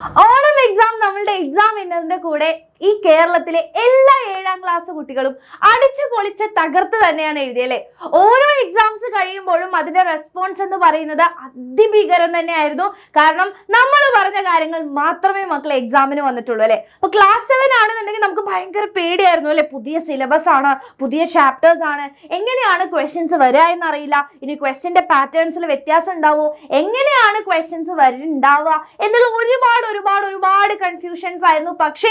Onam exam നമ്മളുടെ exam വിന്നറിന്റെ കൂടെ ഈ കേരളത്തിലെ എല്ലാ 7ാം ക്ലാസ് കുട്ടികളും അടിച്ചു പൊളിച്ച് തകർത്ത് തന്നെയാണ് എഴുതിയല്ലേ. ഓരോ എക്സാംസ് കഴിയുമ്പോഴും അതിന്റെ റെസ്പോൺസ് എന്ന് പറയുന്നത് അതിഭീകരം തന്നെയായിരുന്നു. കാരണം നമ്മൾ പറഞ്ഞ കാര്യങ്ങൾ മാത്രമേ മക്കൾ എക്സാമിന് വന്നിട്ടുള്ളൂ അല്ലെ. അപ്പൊ ക്ലാസ് 7 ആണെന്നുണ്ടെങ്കിൽ നമുക്ക് ഭയങ്കര പേടിയായിരുന്നു അല്ലെ. പുതിയ സിലബസ് ആണ്, പുതിയ ചാപ്റ്റേഴ്സ് ആണ്, എങ്ങനെയാണ് ക്വസ്റ്റ്യൻസ് വരിക എന്നറിയില്ല. ഇനി ക്വസ്റ്റ്യന്റെ പാറ്റേൺസിൽ വ്യത്യാസം ഉണ്ടാവോ, എങ്ങനെയാണ് ക്വസ്റ്റ്യൻസ് വരുന്നുണ്ടാവുക എന്നുള്ള ഒരുപാട് കൺഫ്യൂഷൻസ് ആയിരുന്നു. പക്ഷേ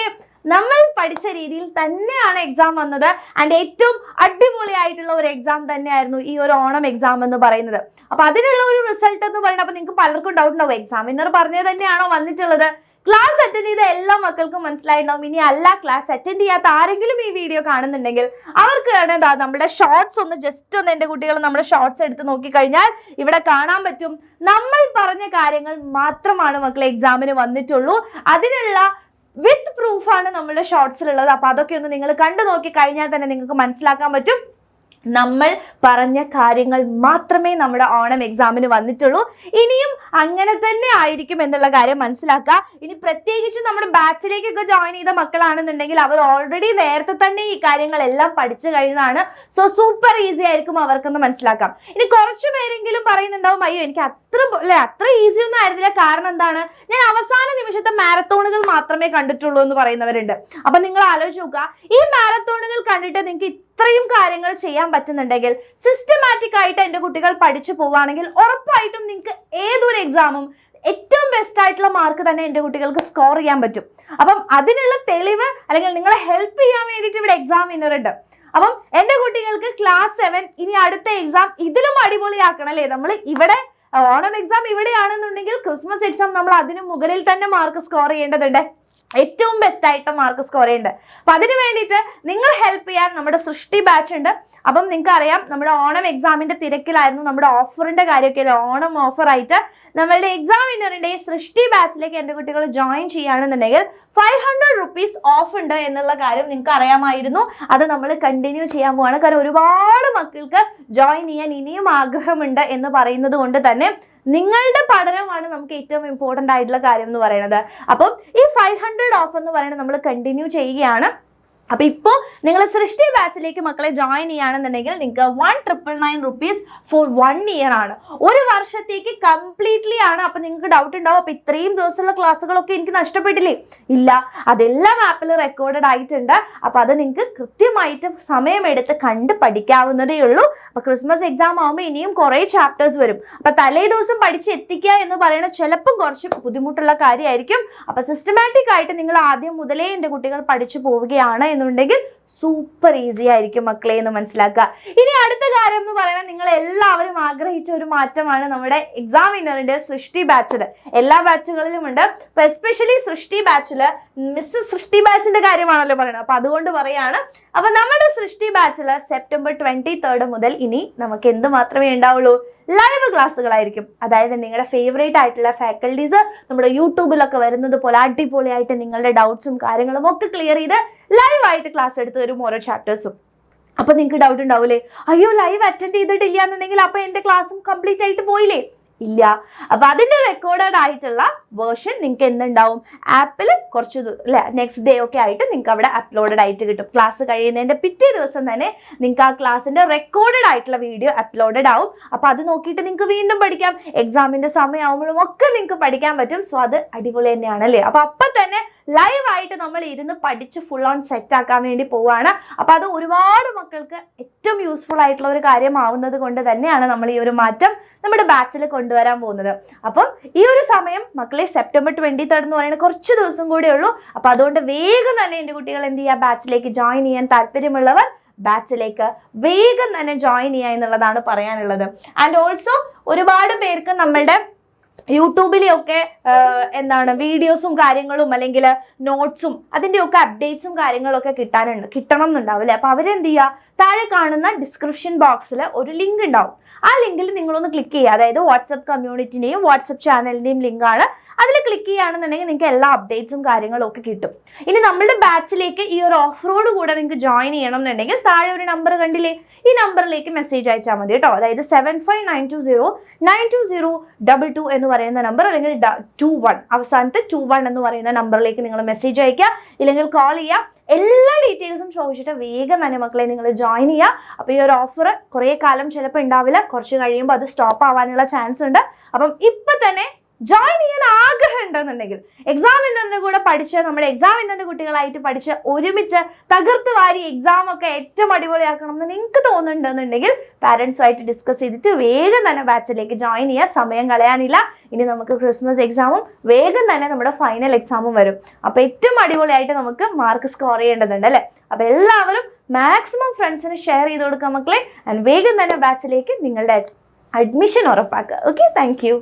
നമ്മൾ പഠിച്ച രീതിയിൽ തന്നെയാണ് എക്സാം വന്നത്. ആൻഡ് ഏറ്റവും അടിപൊളിയായിട്ടുള്ള ഒരു എക്സാം തന്നെയായിരുന്നു ഈ ഒരു ഓണം എക്സാം എന്ന് പറയുന്നത്. അപ്പൊ അതിനുള്ള ഒരു റിസൾട്ട് എന്ന് പറയുന്നത്, അപ്പൊ നിങ്ങൾക്ക് പലർക്കും ഡൗട്ട് ഉണ്ടാവും, എക്സാം വിന്നർ പറഞ്ഞത് തന്നെയാണോ വന്നിട്ടുള്ളത്? ക്ലാസ് അറ്റൻഡ് ചെയ്ത എല്ലാ മക്കൾക്കും മനസ്സിലായിട്ടുണ്ടാവും. ഇനി അല്ല, ക്ലാസ് അറ്റൻഡ് ചെയ്യാത്ത ആരെങ്കിലും ഈ വീഡിയോ കാണുന്നുണ്ടെങ്കിൽ അവർക്ക് നമ്മുടെ ഷോർട്സ് ഒന്ന് ജസ്റ്റ് ഒന്ന് എൻ്റെ കുട്ടികൾ നമ്മുടെ ഷോർട്സ് എടുത്ത് നോക്കിക്കഴിഞ്ഞാൽ ഇവിടെ കാണാൻ പറ്റും. നമ്മൾ പറഞ്ഞ കാര്യങ്ങൾ മാത്രമാണ് മക്കളെ എക്സാമിന് വന്നിട്ടുള്ളൂ. അതിനുള്ള വിത്ത് പ്രൂഫാണ് നമ്മുടെ ഷോർട്സിലുള്ളത്. അപ്പൊ അതൊക്കെ ഒന്ന് നിങ്ങൾ കണ്ടു നോക്കി കഴിഞ്ഞാൽ തന്നെ നിങ്ങൾക്ക് മനസ്സിലാക്കാൻ പറ്റും നമ്മൾ പറഞ്ഞ കാര്യങ്ങൾ മാത്രമേ നമ്മുടെ ഓണം എക്സാമിന് വന്നിട്ടുള്ളൂ. ഇനിയും അങ്ങനെ തന്നെ ആയിരിക്കും എന്നുള്ള കാര്യം മനസ്സിലാക്കുക. ഇനി പ്രത്യേകിച്ച് നമ്മുടെ ബാച്ചിലേക്കൊക്കെ ജോയിൻ ചെയ്ത മക്കളാണെന്നുണ്ടെങ്കിൽ അവർ ഓൾറെഡി നേരത്തെ തന്നെ ഈ കാര്യങ്ങളെല്ലാം പഠിച്ചു കഴിഞ്ഞതാണ്. സോ സൂപ്പർ ഈസി ആയിരിക്കും അവർക്കൊന്ന് മനസ്സിലാക്കാം. ഇനി കുറച്ചു പേരെങ്കിലും പറയുന്നുണ്ടാവും, അയ്യോ എനിക്ക് അത്ര ഈസി ഒന്നും ആയിരുന്നില്ല, കാരണം എന്താണ്, ഞാൻ അവസാന നിമിഷത്തെ മാരത്തോണുകൾ മാത്രമേ കണ്ടിട്ടുള്ളൂ എന്ന് പറയുന്നവരുണ്ട്. അപ്പൊ നിങ്ങൾ ആലോചിച്ച് നോക്കുക, ഈ മാരത്തോണുകൾ കണ്ടിട്ട് നിങ്ങൾക്ക് ഇത്രയും കാര്യങ്ങൾ ചെയ്യാൻ പറ്റുന്നുണ്ടെങ്കിൽ, സിസ്റ്റമാറ്റിക് ആയിട്ട് എൻ്റെ കുട്ടികൾ പഠിച്ചു പോവുകയാണെങ്കിൽ ഉറപ്പായിട്ടും നിങ്ങൾക്ക് ഏതൊരു എക്സാമും ഏറ്റവും ബെസ്റ്റ് ആയിട്ടുള്ള മാർക്ക് തന്നെ എൻ്റെ കുട്ടികൾക്ക് സ്കോർ ചെയ്യാൻ പറ്റും. അപ്പം അതിനുള്ള തെളിവ് അല്ലെങ്കിൽ നിങ്ങളെ ഹെൽപ്പ് ചെയ്യാൻ വേണ്ടിയിട്ട് ഇവിടെ എക്സാം വിന്നർ ഉണ്ട്. അപ്പം എൻ്റെ കുട്ടികൾക്ക് ക്ലാസ് 7 ഇനി അടുത്ത എക്സാം ഇതിലും അടിപൊളിയാക്കണം അല്ലേ. നമ്മൾ ഇവിടെ ഓണം എക്സാം ഇവിടെയാണെന്നുണ്ടെങ്കിൽ ക്രിസ്മസ് എക്സാം നമ്മൾ അതിന് മുകളിൽ തന്നെ മാർക്ക് സ്കോർ ചെയ്യേണ്ടതുണ്ട്, ഏറ്റവും ബെസ്റ്റ് ആയിട്ട് മാർക്ക് സ്കോർ ചെയ്യുന്നുണ്ട്. അപ്പൊ അതിന് വേണ്ടിയിട്ട് നിങ്ങൾ ഹെൽപ്പ് ചെയ്യാൻ നമ്മുടെ സൃഷ്ടി ബാച്ച് ഉണ്ട്. അപ്പം നിങ്ങൾക്ക് അറിയാം, നമ്മുടെ ഓണം എക്സാമിന്റെ തിരക്കിലായിരുന്നു നമ്മുടെ ഓഫറിന്റെ കാര്യമൊക്കെ അല്ലേ. ഓണം ഓഫർ ആയിട്ട് നമ്മളുടെ എക്സാം വിന്നറിന്റെ സൃഷ്ടി ബാച്ചിലേക്ക് എൻ്റെ കുട്ടികൾ ജോയിൻ ചെയ്യുകയാണെന്നുണ്ടെങ്കിൽ 500 റുപ്പീസ് ഓഫ് ഉണ്ട് എന്നുള്ള കാര്യം നിങ്ങൾക്ക് അറിയാമായിരുന്നു. അത് നമ്മൾ കണ്ടിന്യൂ ചെയ്യാൻ പോവാണ്. കാരണം ഒരുപാട് മക്കൾക്ക് ജോയിൻ ചെയ്യാൻ ഇനിയും ആഗ്രഹമുണ്ട് എന്ന് പറയുന്നത് കൊണ്ട് തന്നെ നിങ്ങളുടെ പഠനമാണ് നമുക്ക് ഏറ്റവും ഇമ്പോർട്ടൻ്റ് ആയിട്ടുള്ള കാര്യം എന്ന് പറയുന്നത്. അപ്പം ഈ 500 ഓഫ് എന്ന് പറയുന്നത് നമ്മൾ കണ്ടിന്യൂ ചെയ്യുകയാണ്. അപ്പൊ ഇപ്പോൾ നിങ്ങൾ സൃഷ്ടി ബാച്ചിലേക്ക് മക്കളെ ജോയിൻ ചെയ്യുകയാണെന്നുണ്ടെങ്കിൽ നിങ്ങൾക്ക് 1,999 റുപ്പീസ് ഫോർ 1 ഇയർ ആണ്, ഒരു വർഷത്തേക്ക് കംപ്ലീറ്റ്ലി ആണ്. അപ്പൊ നിങ്ങൾക്ക് ഡൗട്ട് ഉണ്ടാവും, അപ്പൊ ഇത്രയും ദിവസമുള്ള ക്ലാസ്സുകളൊക്കെ എനിക്ക് നഷ്ടപ്പെട്ടില്ലേ? ഇല്ല, അതെല്ലാം ആപ്പിൽ റെക്കോർഡഡ് ആയിട്ടുണ്ട്. അപ്പൊ അത് നിങ്ങൾക്ക് കൃത്യമായിട്ട് സമയമെടുത്ത് കണ്ട് പഠിക്കാവുന്നതേ ഉള്ളൂ. അപ്പൊ ക്രിസ്മസ് എക്സാം ആകുമ്പോൾ ഇനിയും കുറേ ചാപ്റ്റേഴ്സ് വരും. അപ്പൊ തലേ ദിവസം പഠിച്ചെത്തിക്കുക എന്ന് പറയുന്നത് ചിലപ്പം കുറച്ച് ബുദ്ധിമുട്ടുള്ള കാര്യമായിരിക്കും. അപ്പൊ സിസ്റ്റമാറ്റിക് ആയിട്ട് നിങ്ങൾ ആദ്യം മുതലേ എൻ്റെ കുട്ടികൾ പഠിച്ചു പോവുകയാണ് എന്നുണ്ടെങ്കിൽ സൂപ്പർ ഈസി ആയിരിക്കും മക്കളെ എന്ന് മനസ്സിലാക്കുക. ഇനി അടുത്ത കാര്യം എന്ന് പറയുന്നത്, നിങ്ങൾ എല്ലാവരും ആഗ്രഹിച്ച ഒരു മാറ്റമാണ് നമ്മുടെ എക്സാം വിന്നറിന്റെ സൃഷ്ടി ബാച്ചിൽ. എല്ലാ ബാച്ചുകളിലും ഉണ്ട്. അപ്പൊ എസ്പെഷ്യലി സൃഷ്ടി ബാച്ചില് മിസ് സൃഷ്ടി ബാച്ചിന്റെ കാര്യമാണല്ലോ പറയുന്നത്. അപ്പൊ അതുകൊണ്ട് പറയാണ്, അപ്പൊ നമ്മുടെ സൃഷ്ടി ബാച്ചില് സെപ്റ്റംബർ 23 മുതൽ ഇനി നമുക്ക് എന്ത് മാത്രമേ ഉണ്ടാവുള്ളൂ? ലൈവ് ക്ലാസ്സുകളായിരിക്കും. അതായത് നിങ്ങളുടെ ഫേവറേറ്റ് ആയിട്ടുള്ള ഫാക്കൽറ്റീസ് നമ്മുടെ യൂട്യൂബിലൊക്കെ വരുന്നത് പോലെ അടിപൊളിയായിട്ട് നിങ്ങളുടെ ഡൗട്ട്സും കാര്യങ്ങളും ഒക്കെ ക്ലിയർ ചെയ്ത് ലൈവായിട്ട് ക്ലാസ് എടുത്ത് വരും ഓരോ ചാപ്റ്റേഴ്സും. അപ്പൊ നിങ്ങൾക്ക് ഡൗട്ട് ഉണ്ടാവൂലേ, അയ്യോ ലൈവ് അറ്റൻഡ് ചെയ്തിട്ടില്ല എന്നുണ്ടെങ്കിൽ അപ്പൊ എൻ്റെ ക്ലാസ്സും കംപ്ലീറ്റ് ആയിട്ട് പോയില്ലേ? ഇല്ല. അപ്പൊ അതിന്റെ റെക്കോർഡഡ് ആയിട്ടുള്ള വേർഷൻ നിങ്ങൾക്ക് എന്തുണ്ടാവും, ആപ്പിൽ കുറച്ച് നെക്സ്റ്റ് ഡേ ഒക്കെ ആയിട്ട് നിങ്ങൾക്ക് അവിടെ അപ്ലോഡഡ് ആയിട്ട് കിട്ടും. ക്ലാസ് കഴിയുന്നതിന്റെ പിറ്റേ ദിവസം തന്നെ നിങ്ങൾക്ക് ആ ക്ലാസ്സിന്റെ റെക്കോർഡഡ് ആയിട്ടുള്ള വീഡിയോ അപ്ലോഡഡ് ആവും. അപ്പൊ അത് നോക്കിയിട്ട് നിങ്ങൾക്ക് വീണ്ടും പഠിക്കാം. എക്സാമിന്റെ സമയമാകുമ്പോഴും ഒക്കെ നിങ്ങൾക്ക് പഠിക്കാൻ പറ്റും. സോ അത് അടിപൊളി തന്നെയാണ് അല്ലേ. അപ്പൊ തന്നെ ലൈവായിട്ട് നമ്മൾ ഇരുന്ന് പഠിച്ച് ഫുൾ ഓൺ സെറ്റ് ആക്കാൻ വേണ്ടി പോവാണ്. അപ്പൊ അത് ഒരുപാട് മക്കൾക്ക് ഏറ്റവും യൂസ്ഫുൾ ആയിട്ടുള്ള ഒരു കാര്യമാവുന്നത് കൊണ്ട് തന്നെയാണ് നമ്മൾ ഈ ഒരു മാറ്റം നമ്മുടെ ബാച്ചിൽ കൊണ്ടുവരാൻ പോകുന്നത്. അപ്പം ഈ ഒരു സമയം മക്കളെ സെപ്റ്റംബർ 23 എന്ന് പറയുന്നത് കുറച്ച് ദിവസം കൂടെ ഉള്ളൂ. അപ്പൊ അതുകൊണ്ട് വേഗം തന്നെ എൻ്റെ കുട്ടികൾ എന്ത് ചെയ്യുക, ബാച്ചിലേക്ക് ജോയിൻ ചെയ്യാൻ താല്പര്യമുള്ളവർ ബാച്ചിലേക്ക് വേഗം തന്നെ ജോയിൻ ചെയ്യുക എന്നുള്ളതാണ് പറയാനുള്ളത്. ആൻഡ് ഓൾസോ ഒരുപാട് പേർക്ക് നമ്മളുടെ യൂട്യൂബിലെയൊക്കെ വീഡിയോസും കാര്യങ്ങളും അല്ലെങ്കിൽ നോട്ട്സും അതിൻ്റെയൊക്കെ അപ്ഡേറ്റ്സും കാര്യങ്ങളൊക്കെ കിട്ടണം എന്നുണ്ടാവില്ലേ. അപ്പൊ അവരെന്ത് ചെയ്യുക, താഴെ കാണുന്ന ഡിസ്ക്രിപ്ഷൻ ബോക്സിൽ ഒരു ലിങ്ക് ഉണ്ടാവും. ആ ലിങ്കിൽ നിങ്ങളൊന്ന് ക്ലിക്ക് ചെയ്യുക. അതായത് വാട്സപ്പ് കമ്മ്യൂണിറ്റിൻ്റെയും വാട്സപ്പ് ചാനലിൻ്റെയും ലിങ്കാണ്. അതിൽ ക്ലിക്ക് ചെയ്യുകയാണെന്നുണ്ടെങ്കിൽ നിങ്ങൾക്ക് എല്ലാ അപ്ഡേറ്റ്സും കാര്യങ്ങളും ഒക്കെ കിട്ടും. ഇനി നമ്മളുടെ ബാച്ചിലേക്ക് ഈ ഒരു ഓഫറോട് കൂടെ നിങ്ങൾക്ക് ജോയിൻ ചെയ്യണം എന്നുണ്ടെങ്കിൽ താഴെ ഒരു നമ്പർ കണ്ടില്ലേ, ഈ നമ്പറിലേക്ക് മെസ്സേജ് അയച്ചാൽ മതി കേട്ടോ. അതായത് 7592020222 എന്ന് പറയുന്ന നമ്പർ, അല്ലെങ്കിൽ 21 അവസാനത്തെ 21 എന്ന് പറയുന്ന നമ്പറിലേക്ക് നിങ്ങൾ മെസ്സേജ് അയക്കുക, ഇല്ലെങ്കിൽ കോൾ ചെയ്യുക. എല്ലാ ഡീറ്റെയിൽസും ചോദിച്ചിട്ട് വേഗം തന്നെ മക്കളെ നിങ്ങൾ ജോയിൻ ചെയ്യുക. അപ്പോൾ ഈ ഒരു ഓഫർ കുറേ കാലം ചിലപ്പോൾ ഉണ്ടാവില്ല, കുറച്ച് കഴിയുമ്പോൾ അത് സ്റ്റോപ്പ് ആവാനുള്ള ചാൻസ് ഉണ്ട്. അപ്പം ഇപ്പം തന്നെ ജോയിൻ ചെയ്യാൻ ആഗ്രഹം ഉണ്ടെന്നുണ്ടെങ്കിൽ, എക്സാം ഇന്നറിന്റെ കൂടെ പഠിച്ച് നമ്മുടെ എക്സാം ഇന്നറിന്റെ കുട്ടികളായിട്ട് പഠിച്ച് ഒരുമിച്ച് തകർത്ത് വാരി എക്സാം ഒക്കെ ഏറ്റവും അടിപൊളിയാക്കണം എന്ന് നിങ്ങൾക്ക് തോന്നുന്നുണ്ടെന്നുണ്ടെങ്കിൽ പാരൻസുമായിട്ട് ഡിസ്കസ് ചെയ്തിട്ട് വേഗം തന്നെ ബാച്ചിലേക്ക് ജോയിൻ ചെയ്യുക. സമയം കളയാനില്ല. ഇനി നമുക്ക് ക്രിസ്മസ് എക്സാമും വേഗം തന്നെ നമ്മുടെ ഫൈനൽ എക്സാമും വരും. അപ്പോൾ ഏറ്റവും അടിപൊളിയായിട്ട് നമുക്ക് മാർക്ക് സ്കോർ ചെയ്യേണ്ടതുണ്ട് അല്ലേ. അപ്പോൾ എല്ലാവരും മാക്സിമം ഫ്രണ്ട്സിന് ഷെയർ ചെയ്ത് കൊടുക്കുക മക്കളെ. ആൻഡ് വേഗം തന്നെ ബാച്ചിലേക്ക് നിങ്ങളുടെ അഡ്മിഷൻ ഉറപ്പാക്കുക. Okay, thank you.